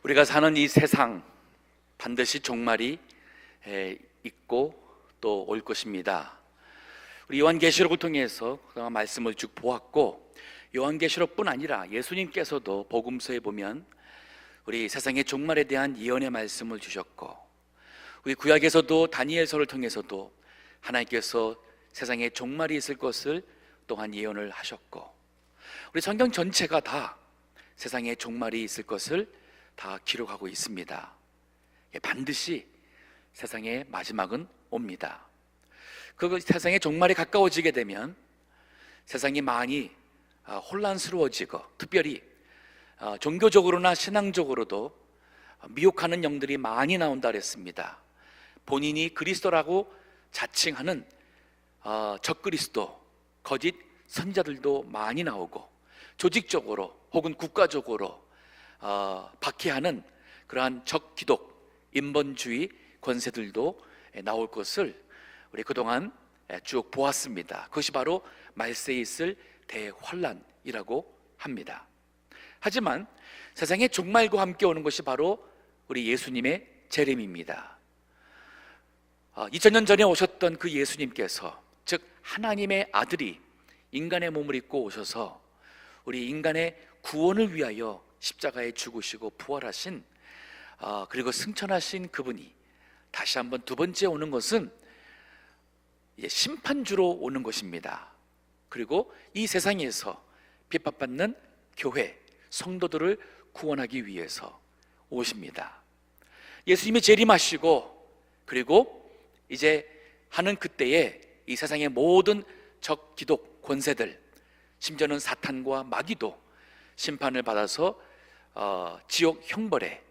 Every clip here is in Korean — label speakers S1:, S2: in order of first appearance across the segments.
S1: 우리가 사는 이 세상 반드시 종말이 있고 또 올 것입니다. 우리 요한계시록을 통해서 그동안 말씀을 쭉 보았고, 요한계시록뿐 아니라 예수님께서도 복음서에 보면 우리 세상의 종말에 대한 예언의 말씀을 주셨고, 우리 구약에서도 다니엘서를 통해서도 하나님께서 세상에 종말이 있을 것을 또한 예언을 하셨고, 우리 성경 전체가 다 세상에 종말이 있을 것을 다 기록하고 있습니다. 반드시 세상의 마지막은 옵니다. 그 세상의 종말이 가까워지게 되면 세상이 많이 혼란스러워지고, 특별히 종교적으로나 신앙적으로도 미혹하는 영들이 많이 나온다 그랬습니다. 본인이 그리스도라고 자칭하는 적그리스도, 거짓 선지자들도 많이 나오고, 조직적으로 혹은 국가적으로 박해하는 그러한 적기독, 인본주의 권세들도 나올 것을 우리 그동안 쭉 보았습니다. 그것이 바로 말세에 있을 대환란이라고 합니다. 하지만 세상의 종말과 함께 오는 것이 바로 우리 예수님의 재림입니다. 2000년 전에 오셨던 그 예수님께서, 즉 하나님의 아들이 인간의 몸을 입고 오셔서 우리 인간의 구원을 위하여 십자가에 죽으시고 부활하신, 그리고 승천하신 그분이 다시 한번 두 번째 오는 것은 이제 심판주로 오는 것입니다. 그리고 이 세상에서 핍박받는 교회, 성도들을 구원하기 위해서 오십니다. 예수님이 재림하시고, 그리고 이제 하는 그때에 이 세상의 모든 적기독 권세들, 심지어는 사탄과 마귀도 심판을 받아서 지옥 형벌에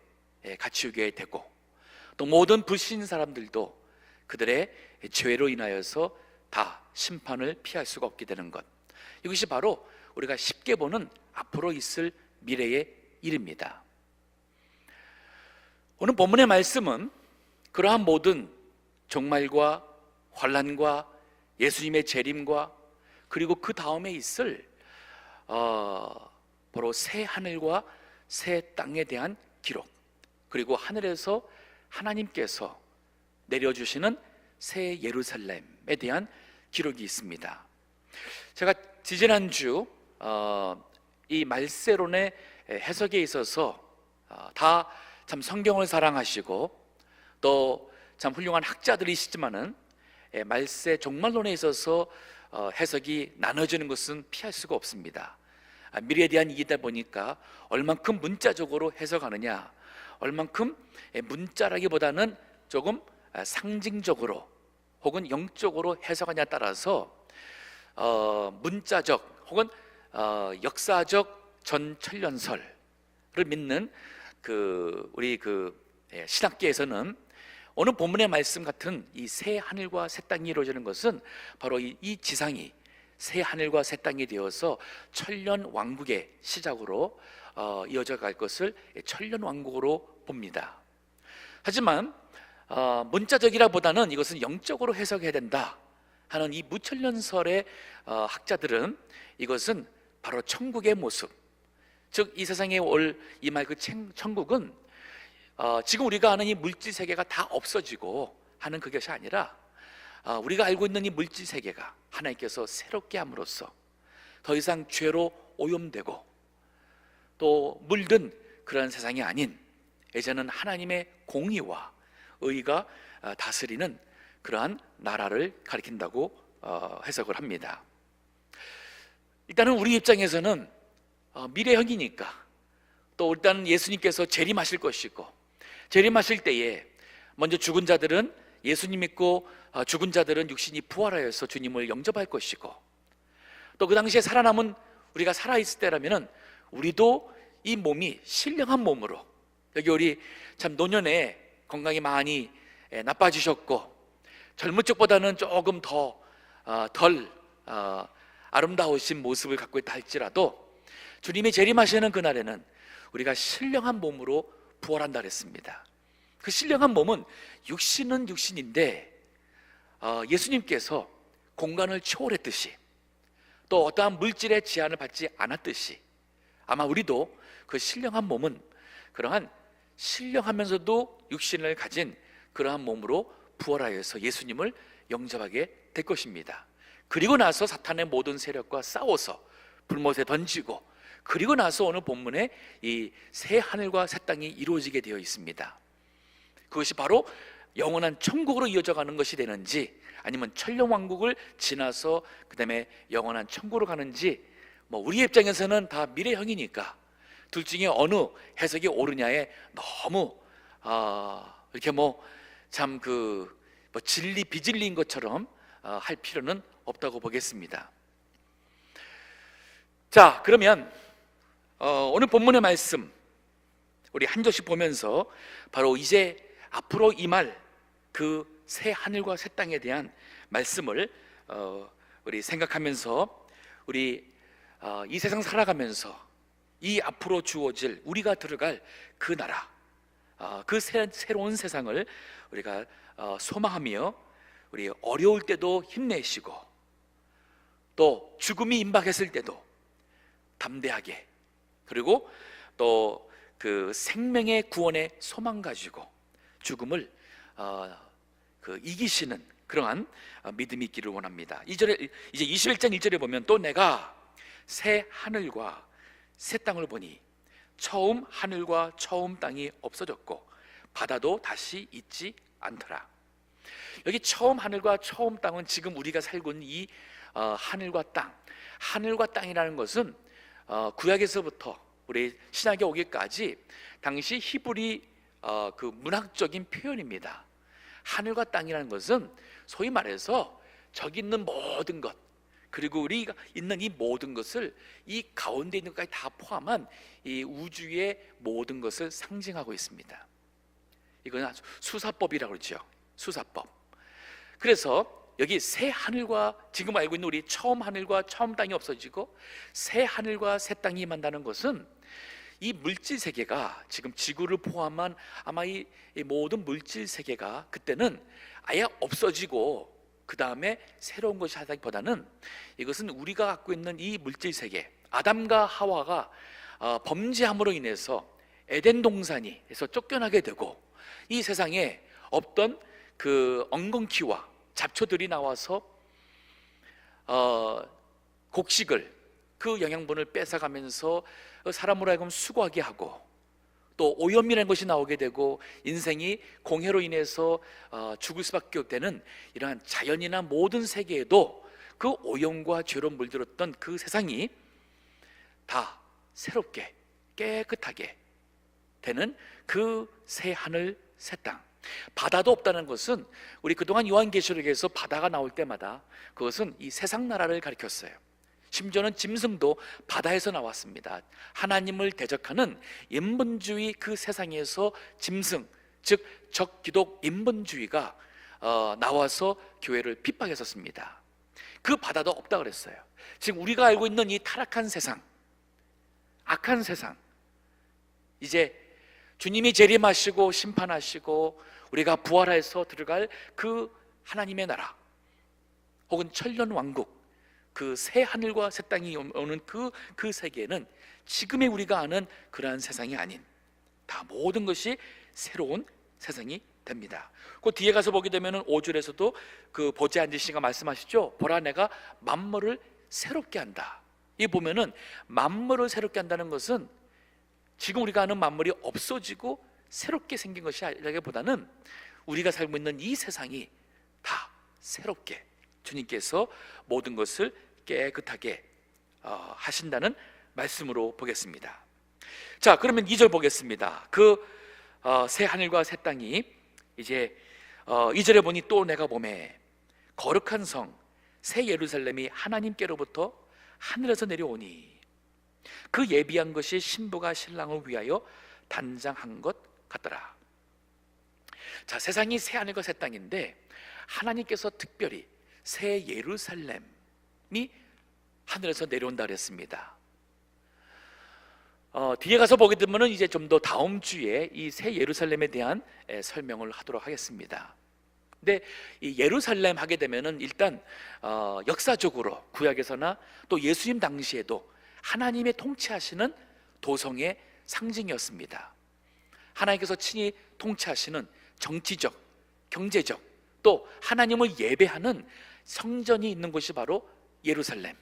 S1: 갇히게 되고, 또 모든 불신 사람들도 그들의 죄로 인하여서 다 심판을 피할 수가 없게 되는 것, 이것이 바로 우리가 쉽게 보는 앞으로 있을 미래의 일입니다. 오늘 본문의 말씀은 그러한 모든 종말과 환난과 예수님의 재림과, 그리고 그 다음에 있을 바로 새 하늘과 새 땅에 대한 기록, 그리고 하늘에서 하나님께서 내려주시는 새 예루살렘에 대한 기록이 있습니다. 제가 지지난주 이 말세론의 해석에 있어서 다 참 성경을 사랑하시고 또 참 훌륭한 학자들이시지만은 말세 종말론에 있어서 해석이 나눠지는 것은 피할 수가 없습니다. 미래에 대한 이기다 보니까 얼만큼 문자적으로 해석하느냐, 얼만큼 문자라기보다는 조금 상징적으로 혹은 영적으로 해석하냐에 따라서 문자적 혹은 역사적 전천년설을 믿는 우리 신학계에서는 오늘 본문의 말씀 같은 이 새 하늘과 새 땅이 이루어지는 것은 바로 이 지상이 새 하늘과 새 땅이 되어서 천년 왕국의 시작으로 이어져 갈 것을 천년 왕국으로 봅니다. 하지만 문자적이라보다는 이것은 영적으로 해석해야 된다 하는 이 무천년설의 학자들은 이것은 바로 천국의 모습, 즉 이 세상에 올 이 말 그 천국은 지금 우리가 아는 이 물질 세계가 다 없어지고 하는 그것이 아니라, 우리가 알고 있는 이 물질 세계가 하나님께서 새롭게 함으로써 더 이상 죄로 오염되고 또 물든 그런 세상이 아닌, 이제는 하나님의 공의와 의가 다스리는 그러한 나라를 가리킨다고 해석을 합니다. 일단은 우리 입장에서는 미래형이니까, 또 일단 예수님께서 재림하실 것이고, 재림하실 때에 먼저 죽은 자들은, 예수님 믿고 죽은 자들은 육신이 부활하여서 주님을 영접할 것이고, 또 그 당시에 살아남은 우리가 살아있을 때라면 우리도 이 몸이 신령한 몸으로, 여기 우리 참 노년에 건강이 많이 나빠지셨고 젊은 쪽보다는 조금 덜 아름다우신 모습을 갖고 있다 할지라도, 주님이 재림하시는 그날에는 우리가 신령한 몸으로 부활한다 그랬습니다. 그 신령한 몸은 육신은 육신인데 예수님께서 공간을 초월했듯이, 또 어떠한 물질의 제한을 받지 않았듯이, 아마 우리도 그 신령한 몸은 그러한 신령하면서도 육신을 가진 그러한 몸으로 부활하여서 예수님을 영접하게 될 것입니다. 그리고 나서 사탄의 모든 세력과 싸워서 불못에 던지고, 그리고 나서 오늘 본문에 이 새 하늘과 새 땅이 이루어지게 되어 있습니다. 그것이 바로 영원한 천국으로 이어져 가는 것이 되는지, 아니면 천년왕국을 지나서 그 다음에 영원한 천국으로 가는지, 우리 입장에서는 다 미래형이니까 둘 중에 어느 해석이 옳으냐에 너무 이렇게 참 진리 비진리인 것처럼 할 필요는 없다고 보겠습니다. 자, 그러면 오늘 본문의 말씀 우리 한 절씩 보면서 바로 이제 앞으로 임할 그 새 하늘과 새 땅에 대한 말씀을 우리 생각하면서, 우리 이 세상 살아가면서 이 앞으로 주어질 우리가 들어갈 그 나라, 그 새로운 세상을 우리가 소망하며, 우리 어려울 때도 힘내시고, 또 죽음이 임박했을 때도 담대하게, 그리고 또 그 생명의 구원의 소망 가지고 죽음을 이기시는 그러한 믿음이 있기를 원합니다. 2절에, 이제 21장 1절에 보면, 또 내가 새 하늘과 새 땅을 보니 처음 하늘과 처음 땅이 없어졌고 바다도 다시 있지 않더라. 여기 처음 하늘과 처음 땅은 지금 우리가 살고 있는 이 하늘과 땅, 하늘과 땅이라는 것은 구약에서부터 우리 신약에 오기까지 당시 히브리 그 문학적인 표현입니다. 하늘과 땅이라는 것은 소위 말해서 저기 있는 모든 것, 그리고 우리가 있는 이 모든 것을 이 가운데 있는 것까지 다 포함한 이 우주의 모든 것을 상징하고 있습니다. 이건 수사법이라고 그러죠. 수사법. 그래서 여기 새 하늘과, 지금 알고 있는 우리 처음 하늘과 처음 땅이 없어지고 새 하늘과 새 땅이 임한다는 것은 이 물질 세계가, 지금 지구를 포함한 아마 이 모든 물질 세계가 그때는 아예 없어지고 그 다음에 새로운 것이 하다기보다는, 이것은 우리가 갖고 있는 이 물질 세계, 아담과 하와가 범죄함으로 인해서 에덴 동산에서 쫓겨나게 되고, 이 세상에 없던 그 엉겅퀴와 잡초들이 나와서 곡식을, 그 영양분을 뺏어가면서 사람으로 하여금 수고하게 하고, 또 오염이라는 것이 나오게 되고 인생이 공해로 인해서 죽을 수밖에 없다는 이러한 자연이나 모든 세계에도 그 오염과 죄로 물들었던 그 세상이 다 새롭게 깨끗하게 되는 그 새 하늘 새 땅. 바다도 없다는 것은, 우리 그동안 요한계시록에서 바다가 나올 때마다 그것은 이 세상 나라를 가리켰어요. 심지어는 짐승도 바다에서 나왔습니다. 하나님을 대적하는 인본주의, 그 세상에서 짐승, 즉 적기독 인본주의가 나와서 교회를 핍박했었습니다. 그 바다도 없다 그랬어요. 지금 우리가 알고 있는 이 타락한 세상, 악한 세상, 이제 주님이 재림하시고 심판하시고 우리가 부활해서 들어갈 그 하나님의 나라, 혹은 천년왕국, 그 새 하늘과 새 땅이 오는 그 세계에는 지금의 우리가 아는 그러한 세상이 아닌, 다 모든 것이 새로운 세상이 됩니다. 그 뒤에 가서 보게 되면 5절에서도 그 보좌에 앉으시니가 말씀하시죠. 보라, 내가 만물을 새롭게 한다. 이 보면은 만물을 새롭게 한다는 것은 지금 우리가 아는 만물이 없어지고 새롭게 생긴 것이 아니라기보다는 우리가 살고 있는 이 세상이 다 새롭게 주님께서 모든 것을 깨끗하게 하신다는 말씀으로 보겠습니다. 자, 그러면 2절 보겠습니다. 그 새 하늘과 새 땅이 이제 2절에 보니, 또 내가 보매 거룩한 성 새 예루살렘이 하나님께로부터 하늘에서 내려오니 그 예비한 것이 신부가 신랑을 위하여 단장한 것 같더라. 자, 세상이 새 하늘과 새 땅인데 하나님께서 특별히 새 예루살렘이 하늘에서 내려온다 그랬습니다. 뒤에 가서 보게 되면 이제 좀 더 다음 주에 이 새 예루살렘에 대한 설명을 하도록 하겠습니다. 근데 이 예루살렘 하게 되면은 일단 역사적으로 구약에서나 또 예수님 당시에도 하나님의 통치하시는 도성의 상징이었습니다. 하나님께서 친히 통치하시는 정치적, 경제적, 또 하나님을 예배하는 성전이 있는 곳이 바로 예루살렘.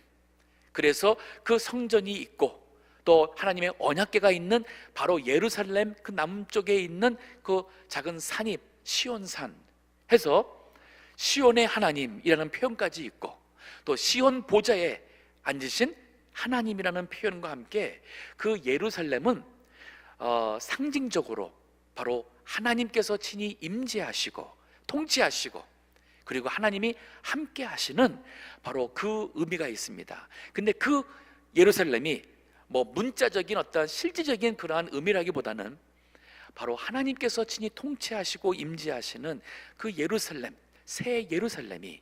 S1: 그래서 그 성전이 있고 또 하나님의 언약궤가 있는 바로 예루살렘 그 남쪽에 있는 그 작은 산이 시온산 해서 시온의 하나님이라는 표현까지 있고, 또 시온 보좌에 앉으신 하나님이라는 표현과 함께 그 예루살렘은 상징적으로 바로 하나님께서 친히 임재하시고 통치하시고 그리고 하나님이 함께 하시는 바로 그 의미가 있습니다. 근데 그 예루살렘이 뭐 문자적인 어떤 실질적인 그러한 의미라기보다는 바로 하나님께서 친히 통치하시고 임재하시는 그 예루살렘, 새 예루살렘이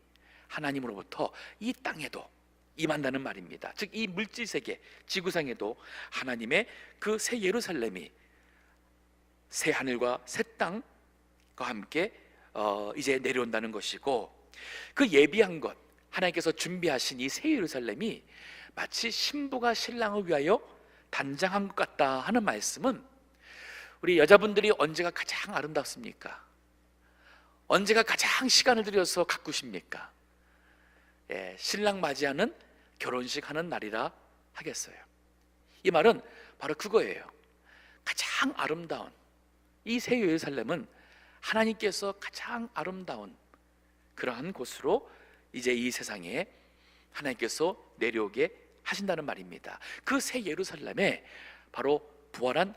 S1: 하나님으로부터 이 땅에도 임한다는 말입니다. 즉 이 물질세계, 지구상에도 하나님의 그 새 예루살렘이 새 하늘과 새 땅과 함께 이제 내려온다는 것이고, 그 예비한 것, 하나님께서 준비하신 이 새 예루살렘이 마치 신부가 신랑을 위하여 단장한 것 같다 하는 말씀은, 우리 여자분들이 언제가 가장 아름답습니까? 언제가 가장 시간을 들여서 가꾸십니까? 신랑 맞이하는 결혼식 하는 날이라 하겠어요. 이 말은 바로 그거예요. 가장 아름다운 이 새 예루살렘은 하나님께서 가장 아름다운 그러한 곳으로 이제 이 세상에 하나님께서 내려오게 하신다는 말입니다. 그 새 예루살렘에 바로 부활한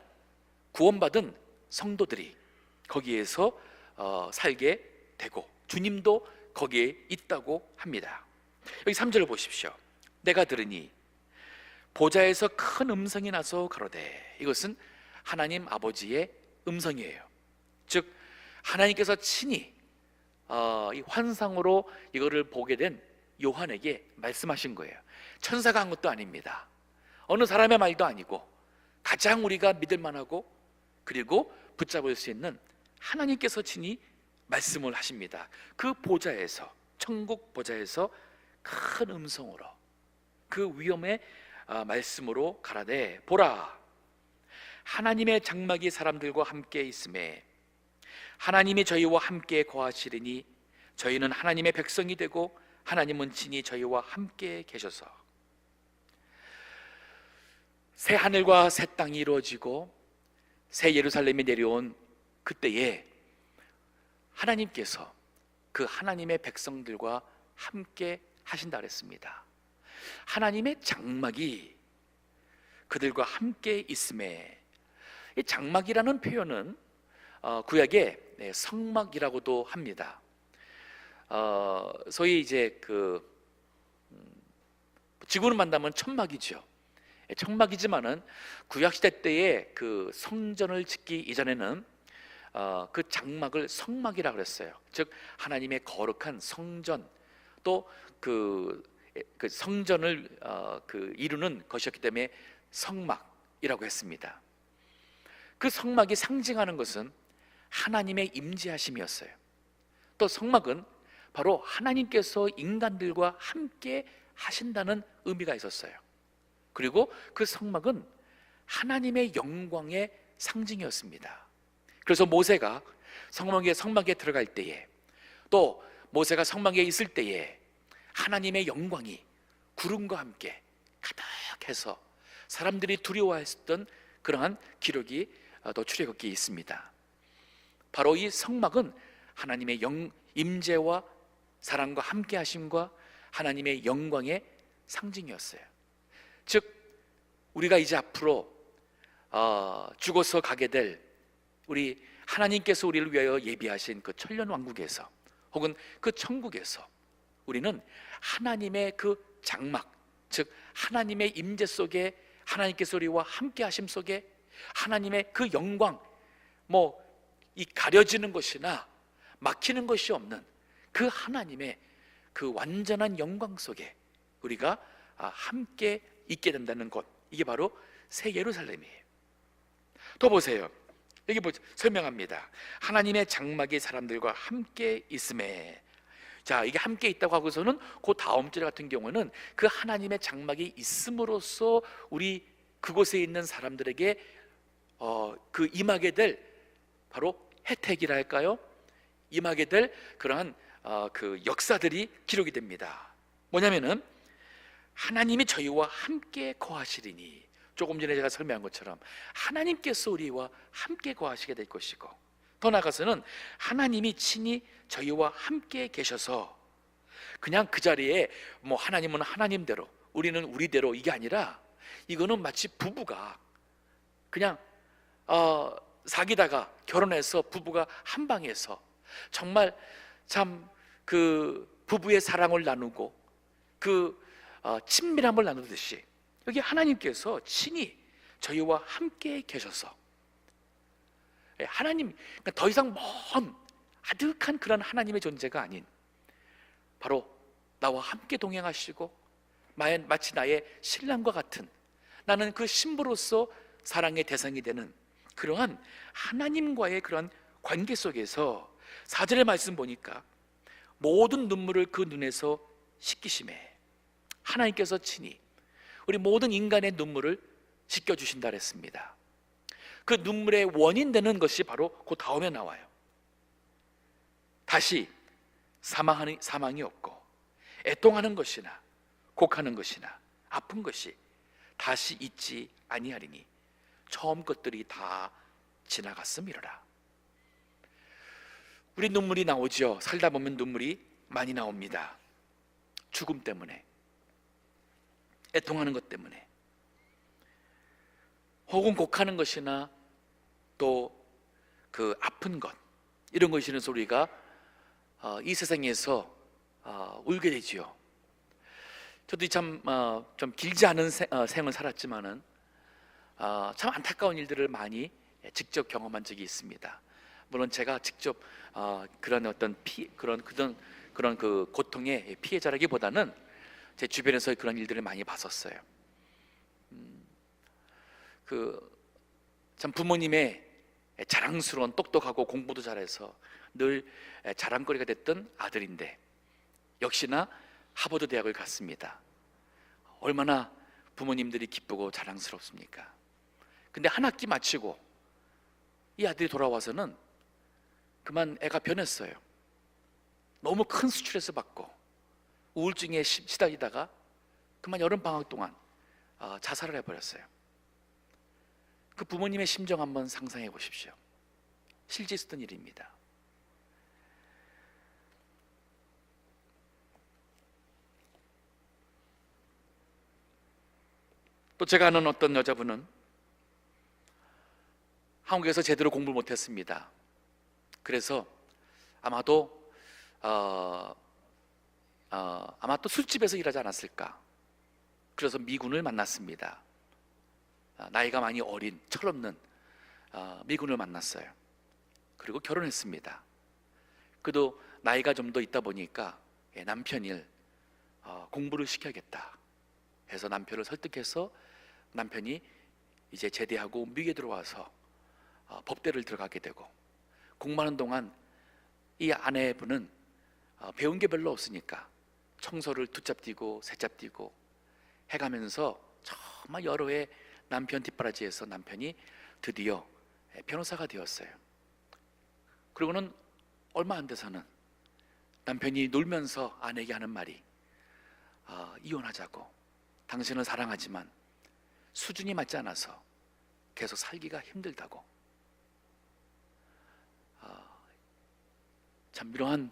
S1: 구원받은 성도들이 거기에서 살게 되고 주님도 거기에 있다고 합니다. 여기 3절을 보십시오. 내가 들으니 보좌에서 큰 음성이 나서 가로되, 이것은 하나님 아버지의 음성이에요. 즉 하나님께서 친히 이 환상으로 이거를 보게 된 요한에게 말씀하신 거예요. 천사가 한 것도 아닙니다. 어느 사람의 말도 아니고 가장 우리가 믿을 만하고 그리고 붙잡을 수 있는 하나님께서 친히 말씀을 하십니다. 그 보좌에서, 천국 보좌에서 큰 음성으로 그 위엄의 말씀으로 가라되, 보라, 하나님의 장막이 사람들과 함께 있음에 하나님이 저희와 함께 거하시리니 저희는 하나님의 백성이 되고 하나님은 친히 저희와 함께 계셔서. 새 하늘과 새 땅이 이루어지고 새 예루살렘이 내려온 그때에 하나님께서 그 하나님의 백성들과 함께 하신다 그랬습니다. 하나님의 장막이 그들과 함께 있음에, 이 장막이라는 표현은 구약의 성막이라고도 합니다. 소위 이제 지구로 만나면 천막이죠. 천막이지만은 구약 시대 때에 그 성전을 짓기 이전에는 그 장막을 성막이라고 그랬어요. 즉 하나님의 거룩한 성전, 또 그 성전을 이루는 것이었기 때문에 성막이라고 했습니다. 그 성막이 상징하는 것은 하나님의 임재하심이었어요. 또 성막은 바로 하나님께서 인간들과 함께 하신다는 의미가 있었어요. 그리고 그 성막은 하나님의 영광의 상징이었습니다. 그래서 모세가 성막에 들어갈 때에, 또 모세가 성막에 있을 때에 하나님의 영광이 구름과 함께 가득해서 사람들이 두려워했던 그러한 기록이 또 출애굽기에 있습니다. 바로 이 성막은 하나님의 임재와 사랑과 함께 하심과 하나님의 영광의 상징이었어요. 즉 우리가 이제 앞으로 죽어서 가게 될 우리 하나님께서 우리를 위하여 예비하신 그 천년 왕국에서 혹은 그 천국에서 우리는 하나님의 그 장막, 즉 하나님의 임재 속에, 하나님께서 우리와 함께 하심 속에 하나님의 그 영광, 이 가려지는 것이나 막히는 것이 없는 그 하나님의 그 완전한 영광 속에 우리가 함께 있게 된다는 것, 이게 바로 새 예루살렘이에요. 또 보세요. 여기 설명합니다. 하나님의 장막이 사람들과 함께 있음에, 자, 이게 함께 있다고 하고서는 그 다음 절 같은 경우는 그 하나님의 장막이 있음으로써 우리 그곳에 있는 사람들에게 그 임하게 될 바로 혜택이랄까요? 임하게 될 그러한 그 역사들이 기록이 됩니다. 뭐냐면은 하나님이 저희와 함께 거하시리니, 조금 전에 제가 설명한 것처럼 하나님께서 우리와 함께 거하시게 될 것이고, 더 나아가서는 하나님이 친히 저희와 함께 계셔서 그냥 그 자리에 뭐 하나님은 하나님대로 우리는 우리대로 이게 아니라, 이거는 마치 부부가 그냥 사귀다가 결혼해서 부부가 한 방에서 정말 참 그 부부의 사랑을 나누고 그 친밀함을 나누듯이, 여기 하나님께서 친히 저희와 함께 계셔서, 하나님, 그러니까 더 이상 먼 아득한 그런 하나님의 존재가 아닌, 바로 나와 함께 동행하시고 마치 나의 신랑과 같은, 나는 그 신부로서 사랑의 대상이 되는 그러한 하나님과의 그런 관계 속에서 4절의 말씀 보니까 모든 눈물을 그 눈에서 씻기심에 하나님께서 친히 우리 모든 인간의 눈물을 씻겨주신다 그랬습니다. 그 눈물의 원인 되는 것이 바로 그 다음에 나와요. 다시 사망이 없고 애통하는 것이나 곡하는 것이나 아픈 것이 다시 있지 아니하리니 처음 것들이 다 지나갔음이로라. 우리 눈물이 나오죠. 살다 보면 눈물이 많이 나옵니다. 죽음 때문에, 애통하는 것 때문에, 혹은 곡하는 것이나 또 그 아픈 것, 이런 것이 있는 소리가 이 세상에서 울게 되지요. 저도 참 좀 길지 않은 생을 살았지만은 참 안타까운 일들을 많이 직접 경험한 적이 있습니다. 물론 제가 직접 그런 어떤 그런 그 고통의 피해자라기보다는 제 주변에서 그런 일들을 많이 봤었어요. 참 부모님의 자랑스러운, 똑똑하고 공부도 잘해서 늘 자랑거리가 됐던 아들인데 역시나 하버드 대학을 갔습니다. 얼마나 부모님들이 기쁘고 자랑스럽습니까? 근데 한 학기 마치고 이 아들이 돌아와서는 그만 애가 변했어요. 너무 큰 스트레스 받고 우울증에 시달리다가 그만 여름방학 동안 자살을 해버렸어요. 그 부모님의 심정 한번 상상해 보십시오. 실제 있었던 일입니다. 또 제가 아는 어떤 여자분은 한국에서 제대로 공부를 못했습니다. 그래서 아마도 아마 또 술집에서 일하지 않았을까. 그래서 미군을 만났습니다. 나이가 많이 어린, 철없는 미군을 만났어요. 그리고 결혼했습니다. 그도 나이가 좀 더 있다 보니까 남편을 공부를 시켜야겠다 해서 남편을 설득해서 남편이 이제 제대하고 미국에 들어와서 법대를 들어가게 되고, 공부하는 동안 이 아내분은 배운 게 별로 없으니까 청소를 두잡 뛰고 세잡 뛰고 해가면서 정말 여러 해 남편 뒷바라지에서 남편이 드디어 변호사가 되었어요. 그리고는 얼마 안 돼서는 남편이 놀면서 아내에게 하는 말이 이혼하자고, 당신을 사랑하지만 수준이 맞지 않아서 계속 살기가 힘들다고. 참 이러한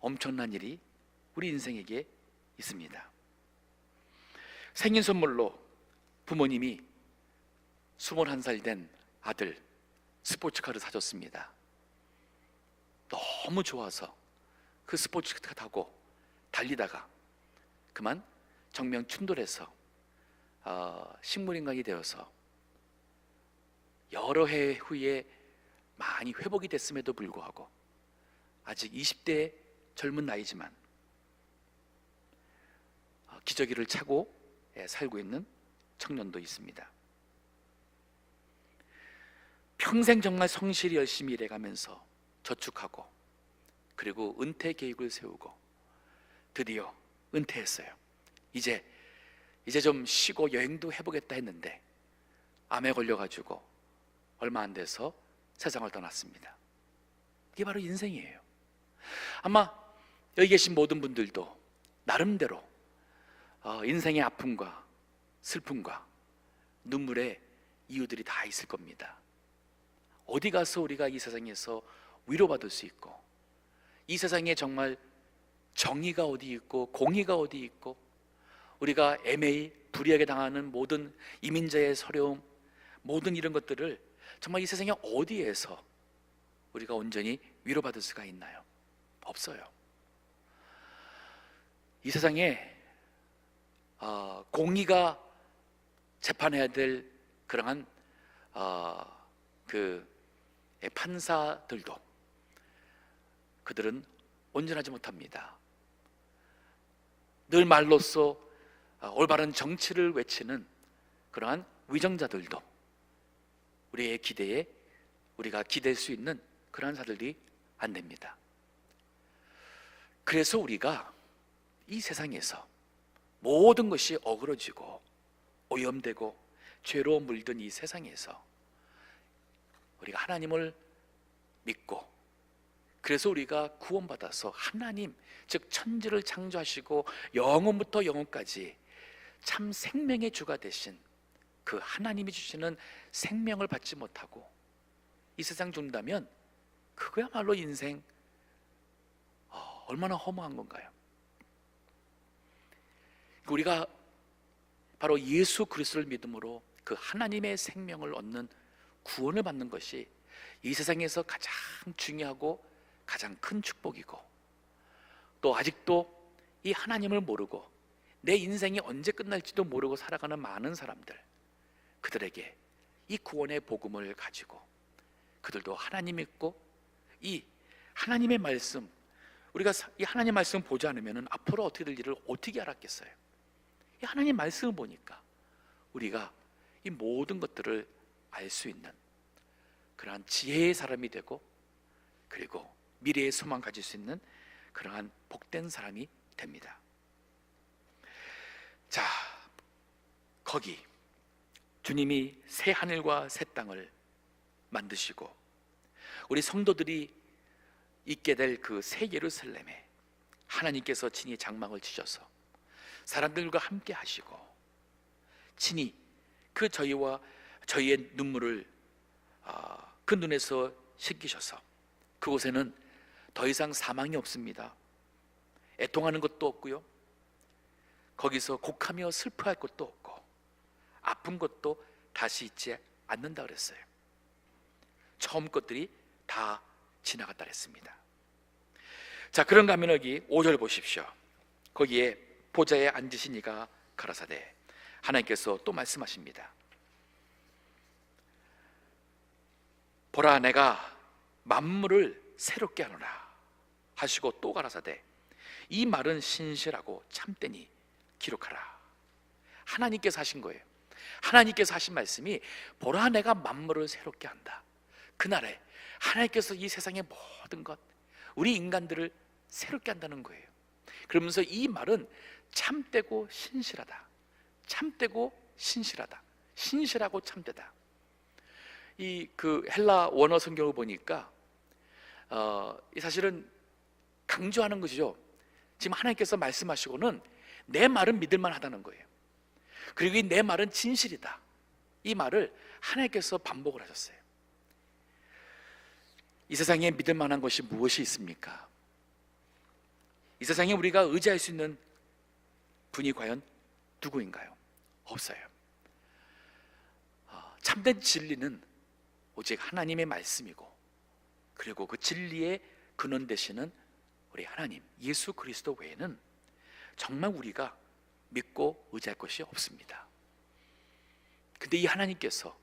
S1: 엄청난 일이 우리 인생에게 있습니다. 생일 선물로 부모님이 21살 된 아들 스포츠카를 사줬습니다. 너무 좋아서 그 스포츠카 타고 달리다가 그만 정명 충돌해서 식물인간이 되어서 여러 해 후에 많이 회복이 됐음에도 불구하고 아직 20대 젊은 나이지만 기저귀를 차고 살고 있는 청년도 있습니다. 평생 정말 성실히 열심히 일해가면서 저축하고 그리고 은퇴 계획을 세우고 드디어 은퇴했어요. 이제 좀 쉬고 여행도 해보겠다 했는데 암에 걸려가지고 얼마 안 돼서 세상을 떠났습니다. 이게 바로 인생이에요. 아마 여기 계신 모든 분들도 나름대로 인생의 아픔과 슬픔과 눈물의 이유들이 다 있을 겁니다. 어디 가서 우리가 이 세상에서 위로받을 수 있고, 이 세상에 정말 정의가 어디 있고 공의가 어디 있고, 우리가 애매히 불의하게 당하는 모든 이민자의 서러움, 모든 이런 것들을 정말 이 세상에 어디에서 우리가 온전히 위로받을 수가 있나요? 없어요. 이 세상에 공의가 재판해야 될 그러한 그 판사들도 그들은 온전하지 못합니다. 늘 말로써 올바른 정치를 외치는 그러한 위정자들도 우리의 기대에 우리가 기댈 수 있는 그러한 사들이 안 됩니다. 그래서 우리가 이 세상에서 모든 것이 어그러지고 오염되고 죄로 물든 이 세상에서 우리가 하나님을 믿고, 그래서 우리가 구원받아서 하나님, 즉 천지를 창조하시고 영원부터 영원까지 참 생명의 주가 되신 그 하나님이 주시는 생명을 받지 못하고 이 세상 죽는다면 그거야말로 인생 얼마나 허무한 건가요? 우리가 바로 예수 그리스도를 믿음으로 그 하나님의 생명을 얻는 구원을 받는 것이 이 세상에서 가장 중요하고 가장 큰 축복이고, 또 아직도 이 하나님을 모르고 내 인생이 언제 끝날지도 모르고 살아가는 많은 사람들, 그들에게 이 구원의 복음을 가지고 그들도 하나님 믿고 이 하나님의 말씀, 우리가 이 하나님의 말씀 보지 않으면 앞으로 어떻게 될 일을 어떻게 알았겠어요? 이 하나님 말씀을 보니까 우리가 이 모든 것들을 알 수 있는 그러한 지혜의 사람이 되고, 그리고 미래의 소망 가질 수 있는 그러한 복된 사람이 됩니다. 자, 거기 주님이 새 하늘과 새 땅을 만드시고 우리 성도들이 있게 될 그 새 예루살렘에 하나님께서 친히 장막을 치셔서 사람들과 함께 하시고 친히 그 저희와 저희의 눈물을 그 눈에서 씻기셔서 그곳에는 더 이상 사망이 없습니다. 애통하는 것도 없고요, 거기서 곡하며 슬퍼할 것도 없고 아픈 것도 다시 있지 않는다 그랬어요. 처음 것들이 다 지나갔다 그랬습니다. 자, 그런가 하면 여기 5절 보십시오. 거기에 보좌에 앉으신 이가 가라사대, 하나님께서 또 말씀하십니다. 보라, 내가 만물을 새롭게 하노라 하시고 또 가라사대, 이 말은 신실하고 참되니 기록하라. 하나님께서 하신 거예요. 하나님께서 하신 말씀이 보라, 내가 만물을 새롭게 한다. 그날에 하나님께서 이 세상의 모든 것, 우리 인간들을 새롭게 한다는 거예요. 그러면서 이 말은 참되고 신실하다. 참되고 신실하다. 신실하고 참되다. 이 그 헬라 원어 성경을 보니까 사실은 강조하는 것이죠. 지금 하나님께서 말씀하시고는 내 말은 믿을만 하다는 거예요. 그리고 이 내 말은 진실이다. 이 말을 하나님께서 반복을 하셨어요. 이 세상에 믿을 만한 것이 무엇이 있습니까? 이 세상에 우리가 의지할 수 있는 분이 과연 누구인가요? 없어요. 참된 진리는 오직 하나님의 말씀이고, 그리고 그 진리의 근원 되시는 우리 하나님 예수 그리스도 외에는 정말 우리가 믿고 의지할 것이 없습니다. 근데 이 하나님께서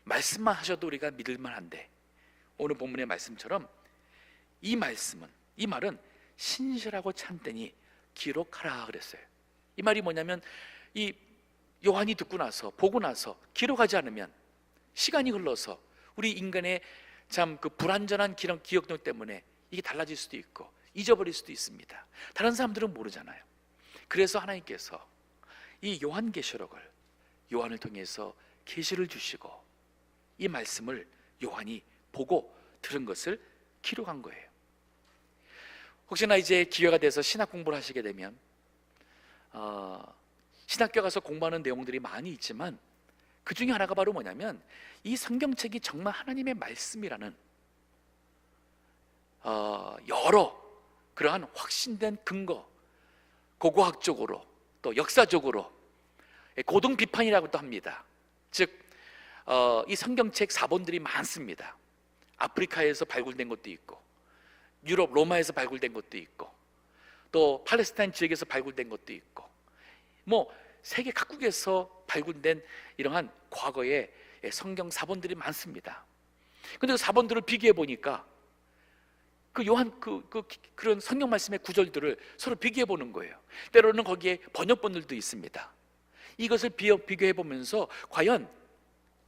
S1: 말씀만 하셔도 우리가 믿을 만한데, 오늘 본문의 말씀처럼 이 말씀은, 이 말은 신실하고 참되니 기록하라 그랬어요. 이 말이 뭐냐면, 이 요한이 듣고 나서, 보고 나서 기록하지 않으면 시간이 흘러서 우리 인간의 참 그 불완전한 기억력 때문에 이게 달라질 수도 있고 잊어버릴 수도 있습니다. 다른 사람들은 모르잖아요. 그래서 하나님께서 이 요한계시록을 요한을 통해서 계시를 주시고 이 말씀을 요한이 보고 들은 것을 기록한 거예요. 혹시나 이제 기회가 돼서 신학 공부를 하시게 되면 신학교 가서 공부하는 내용들이 많이 있지만 그 중에 하나가 바로 뭐냐면 이 성경책이 정말 하나님의 말씀이라는 여러 그러한 확신된 근거, 고고학적으로 또 역사적으로 고등 비판이라고도 합니다. 즉 이 성경책 사본들이 많습니다. 아프리카에서 발굴된 것도 있고 유럽 로마에서 발굴된 것도 있고 또 팔레스타인 지역에서 발굴된 것도 있고 뭐 세계 각국에서 발굴된 이러한 과거의 성경 사본들이 많습니다. 근데 그 사본들을 비교해 보니까 그 요한 그런 성경 말씀의 구절들을 서로 비교해 보는 거예요. 때로는 거기에 번역본들도 있습니다. 이것을 비교해 보면서 과연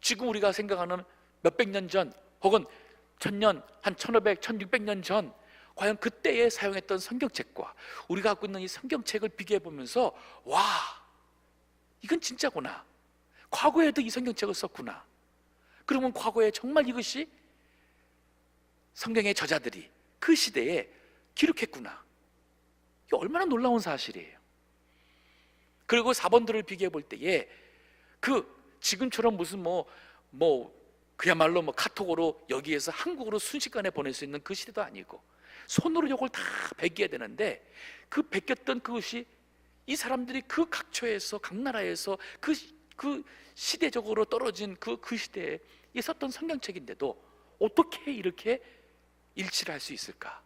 S1: 지금 우리가 생각하는 몇백 년 전 혹은 천년, 한 1500, 1600년 전 과연 그때에 사용했던 성경책과 우리가 갖고 있는 이 성경책을 비교해 보면서 와, 이건 진짜구나. 과거에도 이 성경책을 썼구나. 그러면 과거에 정말 이것이 성경의 저자들이 그 시대에 기록했구나. 이게 얼마나 놀라운 사실이에요. 그리고 사본들을 비교해 볼 때에 지금처럼 무슨 그야말로 카톡으로 여기에서 한국으로 순식간에 보낼 수 있는 그 시대도 아니고 손으로 이걸 다 베껴야 되는데 그 베꼈던 그것이 이 사람들이 그 각처에서 각 나라에서 그 시대적으로 떨어진 그 시대에 있었던 성경책인데도 어떻게 이렇게 일치를 할 수 있을까?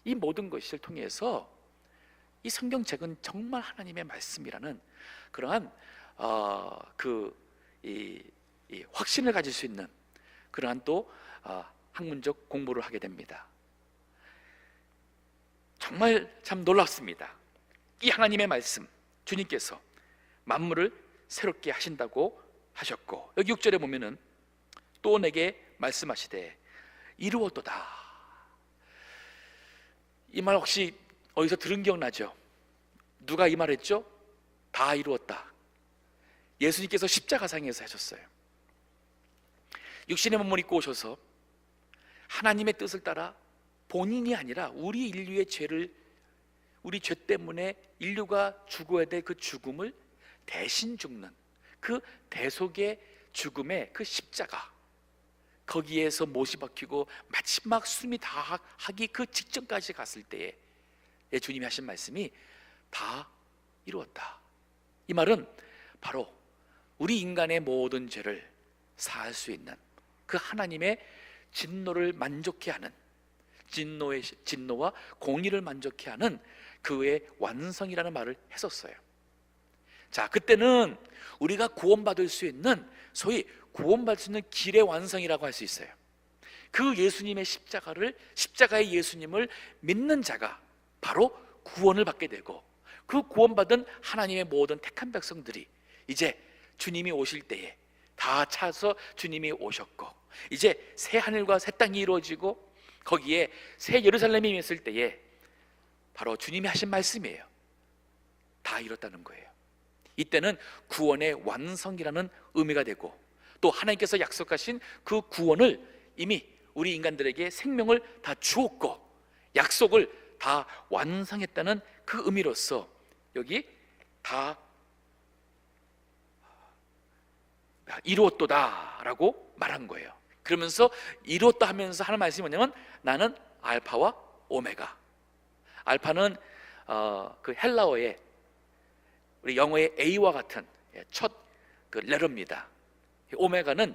S1: 이 모든 것을 통해서 이 성경책은 정말 하나님의 말씀이라는 그러한 이 확신을 가질 수 있는 그러한 또 학문적 공부를 하게 됩니다. 정말 참 놀랍습니다. 이 하나님의 말씀, 주님께서 만물을 새롭게 하신다고 하셨고 여기 6절에 보면은 또 내게 말씀하시되 이루었도다. 이 말 혹시 어디서 들은 기억나죠? 누가 이 말했죠? 다 이루었다. 예수님께서 십자가상에서 하셨어요. 육신의 몸을 입고 오셔서 하나님의 뜻을 따라 본인이 아니라 우리 인류의 우리 죄 때문에 인류가 죽어야 될 그 죽음을 대신 죽는 그 대속의 죽음의 그 십자가, 거기에서 못이 박히고 마지막 숨이 다하기 그 직전까지 갔을 때에 주님이 하신 말씀이 다 이루었다. 이 말은 바로 우리 인간의 모든 죄를 사할 수 있는 그 하나님의 진노를 만족해 하는 진노와 공의를 만족해 하는 그의 완성이라는 말을 했었어요. 자, 그때는 우리가 구원받을 수 있는 소위 구원받을 수 있는 길의 완성이라고 할 수 있어요. 그 예수님의 십자가의 예수님을 믿는 자가 바로 구원을 받게 되고 그 구원받은 하나님의 모든 택한 백성들이 이제 주님이 오실 때에 다 차서 주님이 오셨고 이제 새 하늘과 새 땅이 이루어지고 거기에 새 예루살렘이 있을 때에 바로 주님이 하신 말씀이에요. 다 이뤘다는 거예요. 이때는 구원의 완성이라는 의미가 되고 또 하나님께서 약속하신 그 구원을 이미 우리 인간들에게 생명을 다 주었고 약속을 다 완성했다는 그 의미로서 여기 다 이루었도다 라고 말한 거예요. 그러면서 이루었다 하면서 하는 말씀이 뭐냐면 나는 알파와 오메가. 알파는 그 헬라어의 우리 영어의 A와 같은 첫 그 레터입니다. 오메가는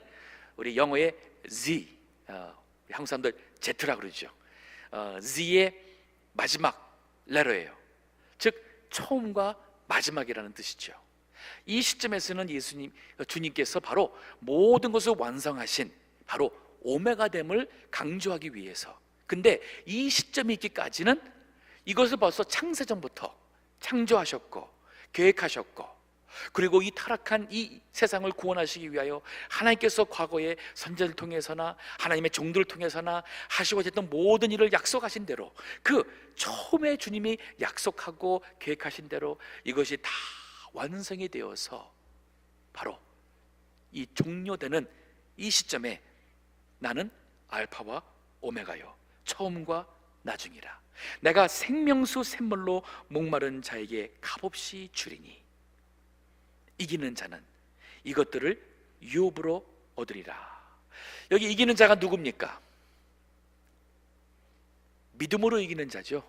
S1: 우리 영어의 Z, 한국 사람들 Z라고 그러죠. Z의 마지막 레터예요. 즉 처음과 마지막이라는 뜻이죠. 이 시점에서는 주님께서 바로 모든 것을 완성하신 바로 오메가됨을 강조하기 위해서, 근데 이 시점이 있기까지는 이것을 벌써 창세전부터 창조하셨고 계획하셨고 그리고 이 타락한 이 세상을 구원하시기 위하여 하나님께서 과거에 선지자를 통해서나 하나님의 종들을 통해서나 하시고자 했던 모든 일을 약속하신 대로 그 처음에 주님이 약속하고 계획하신 대로 이것이 다 완성이 되어서 바로 이 종료되는 이 시점에 나는 알파와 오메가요, 처음과 나중이라. 내가 생명수 샘물로 목마른 자에게 값없이 주리니 이기는 자는 이것들을 유업으로 얻으리라. 여기 이기는 자가 누굽니까? 믿음으로 이기는 자죠.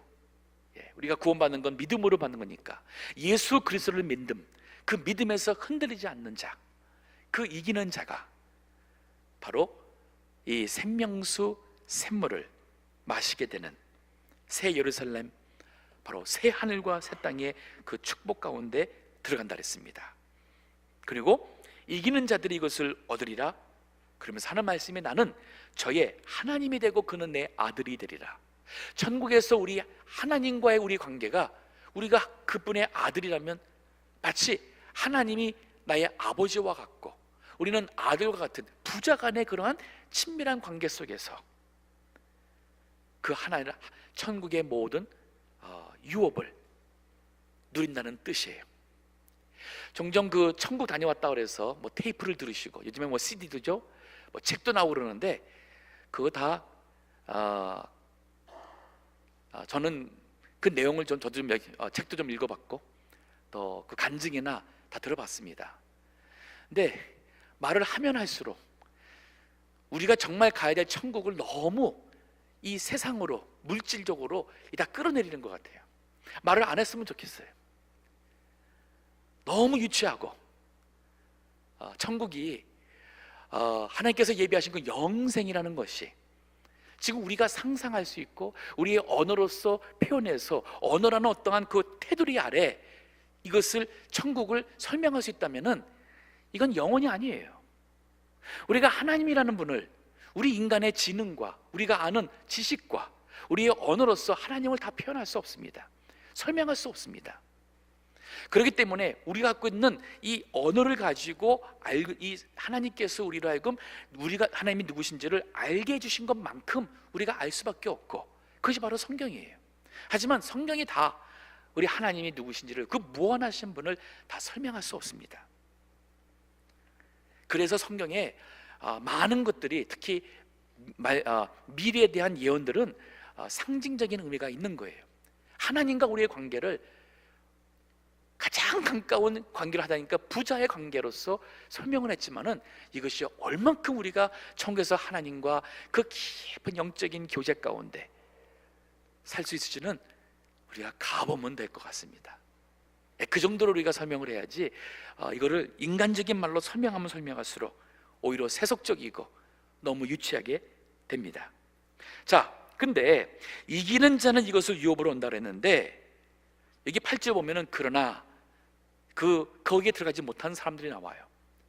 S1: 우리가 구원받는 건 믿음으로 받는 거니까 예수 그리스도를 믿음, 그 믿음에서 흔들리지 않는 자, 그 이기는 자가 바로 이 생명수 샘물을 마시게 되는 새 예루살렘, 바로 새 하늘과 새 땅의 그 축복 가운데 들어간다 그랬습니다. 그리고 이기는 자들이 이것을 얻으리라. 그러면서 하는 말씀이 나는 저의 하나님이 되고 그는 내 아들이 되리라. 천국에서 우리 하나님과의 우리 관계가, 우리가 그분의 아들이라면 마치 하나님이 나의 아버지와 같고 우리는 아들과 같은 부자 간의 그러한 친밀한 관계 속에서 그 하나님, 천국의 모든 유업을 누린다는 뜻이에요. 종종 그 천국 다녀왔다 그래서 뭐 테이프를 들으시고, 요즘에 뭐 CD도죠, 뭐 책도 나오고 그러는데 그거 다 저는 그 내용을 저도 좀 책도 좀 읽어봤고 또 그 간증이나 다 들어봤습니다. 근데 말을 하면 할수록 우리가 정말 가야 될 천국을 너무 이 세상으로 물질적으로 다 끌어내리는 것 같아요. 말을 안 했으면 좋겠어요. 너무 유치하고 천국이 하나님께서 예비하신 그 영생이라는 것이 지금 우리가 상상할 수 있고 우리의 언어로서 표현해서 언어라는 어떠한 그 테두리 아래 이것을 천국을 설명할 수 있다면은 이건 영혼이 아니에요. 우리가 하나님이라는 분을 우리 인간의 지능과 우리가 아는 지식과 우리의 언어로서 하나님을 다 표현할 수 없습니다. 설명할 수 없습니다. 그렇기 때문에 우리가 갖고 있는 이 언어를 가지고 이 하나님께서 우리로 하여금 우리가 하나님이 누구신지를 알게 해주신 것만큼 우리가 알 수밖에 없고, 그것이 바로 성경이에요. 하지만 성경이 다 우리 하나님이 누구신지를, 그 무한하신 분을 다 설명할 수 없습니다. 그래서 성경에 많은 것들이, 특히 미래에 대한 예언들은 상징적인 의미가 있는 거예요. 하나님과 우리의 관계를 가장 가까운 관계를 하다니까 부자의 관계로서 설명을 했지만은 이것이 얼만큼 우리가 천국에서 하나님과 그 깊은 영적인 교제 가운데 살 수 있을지는 우리가 가보면 될 것 같습니다. 그 정도로 우리가 설명을 해야지 이거를 인간적인 말로 설명하면 설명할수록 오히려 세속적이고 너무 유치하게 됩니다. 자, 근데 이기는 자는 이것을 유업으로 온다 그랬는데 여기 8절 보면은 그러나 거기에 들어가지 못한 사람들이 나와요.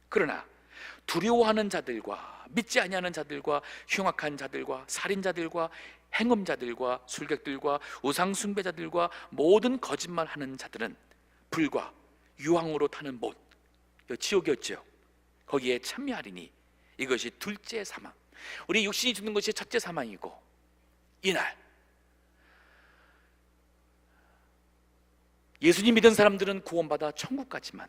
S1: 그러나 두려워하는 자들과 믿지 아니하는 자들과 흉악한 자들과 살인자들과 행음자들과 술객들과 우상숭배자들과 모든 거짓말하는 자들은 불과 유황으로 타는 못, 지옥이었죠. 거기에 참여하리니 이것이 둘째 사망. 우리 육신이 죽는 것이 첫째 사망이고, 이날 예수님 믿은 사람들은 구원받아 천국 가지만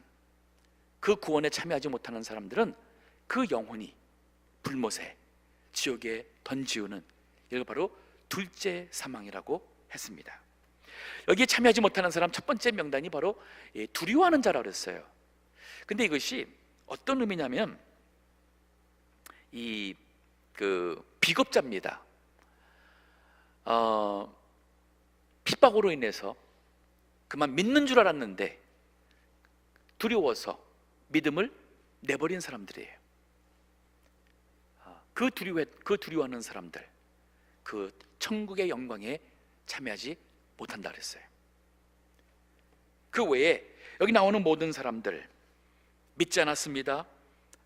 S1: 그 구원에 참여하지 못하는 사람들은 그 영혼이 불못에 지옥에 던지우는, 이걸 바로 둘째 사망이라고 했습니다. 여기에 참여하지 못하는 사람 첫 번째 명단이 바로 두려워하는 자라고 그랬어요. 근데 이것이 어떤 의미냐면 비겁자입니다. 핍박으로 인해서 그만 믿는 줄 알았는데 두려워서 믿음을 내버린 사람들이에요. 그 두려워하는 사람들, 그 천국의 영광에 참여하지 못한다 그랬어요. 그 외에 여기 나오는 모든 사람들 믿지 않았습니다.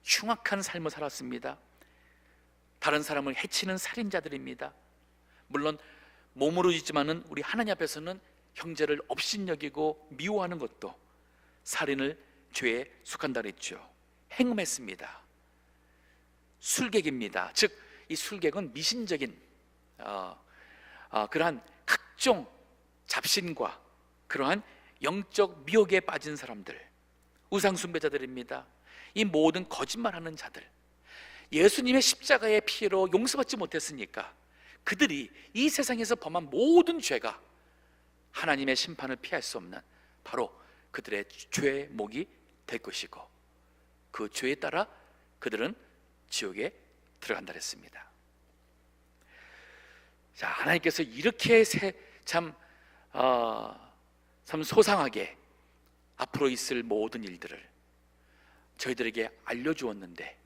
S1: 흉악한 삶을 살았습니다. 다른 사람을 해치는 살인자들입니다. 물론 몸으로 있지만은 우리 하나님 앞에서는 형제를 업신여기고 미워하는 것도 살인을 죄에 속한다 그랬죠. 행음했습니다. 술객입니다. 즉 이 술객은 미신적인 그러한 각종 잡신과 그러한 영적 미혹에 빠진 사람들, 우상숭배자들입니다. 이 모든 거짓말하는 자들, 예수님의 십자가의 피로 용서받지 못했으니까 그들이 이 세상에서 범한 모든 죄가 하나님의 심판을 피할 수 없는 바로 그들의 죄의 목이 될 것이고, 그 죄에 따라 그들은 지옥에 들어간다 했습니다. 자, 하나님께서 이렇게 참 소상하게 앞으로 있을 모든 일들을 저희들에게 알려주었는데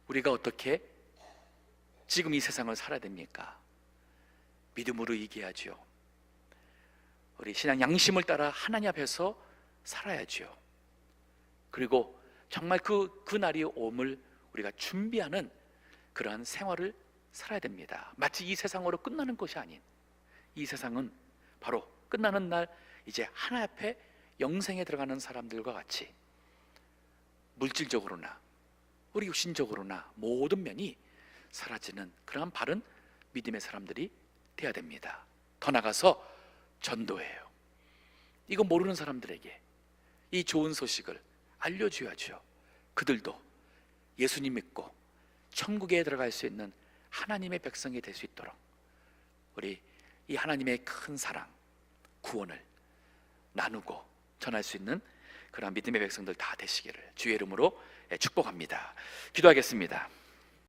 S1: 우리가 어떻게 지금 이 세상을 살아야 됩니까? 믿음으로 이겨야죠. 우리 신앙 양심을 따라 하나님 앞에서 살아야죠. 그리고 정말 그 날이 옴을 우리가 준비하는 그러한 생활을 살아야 됩니다. 마치 이 세상으로 끝나는 것이 아닌, 이 세상은 바로 끝나는 날 이제 하나님 앞에 영생에 들어가는 사람들과 같이 물질적으로나 우리 육신적으로나 모든 면이 사라지는 그러한 바른 믿음의 사람들이 돼야 됩니다. 더 나아가서 전도예요. 이거 모르는 사람들에게 이 좋은 소식을 알려줘야죠. 그들도 예수님 믿고 천국에 들어갈 수 있는 하나님의 백성이 될 수 있도록 우리 이 하나님의 큰 사랑, 구원을 나누고 전할 수 있는 그런 믿음의 백성들 다 되시기를 주의 이름으로 축복합니다. 기도하겠습니다.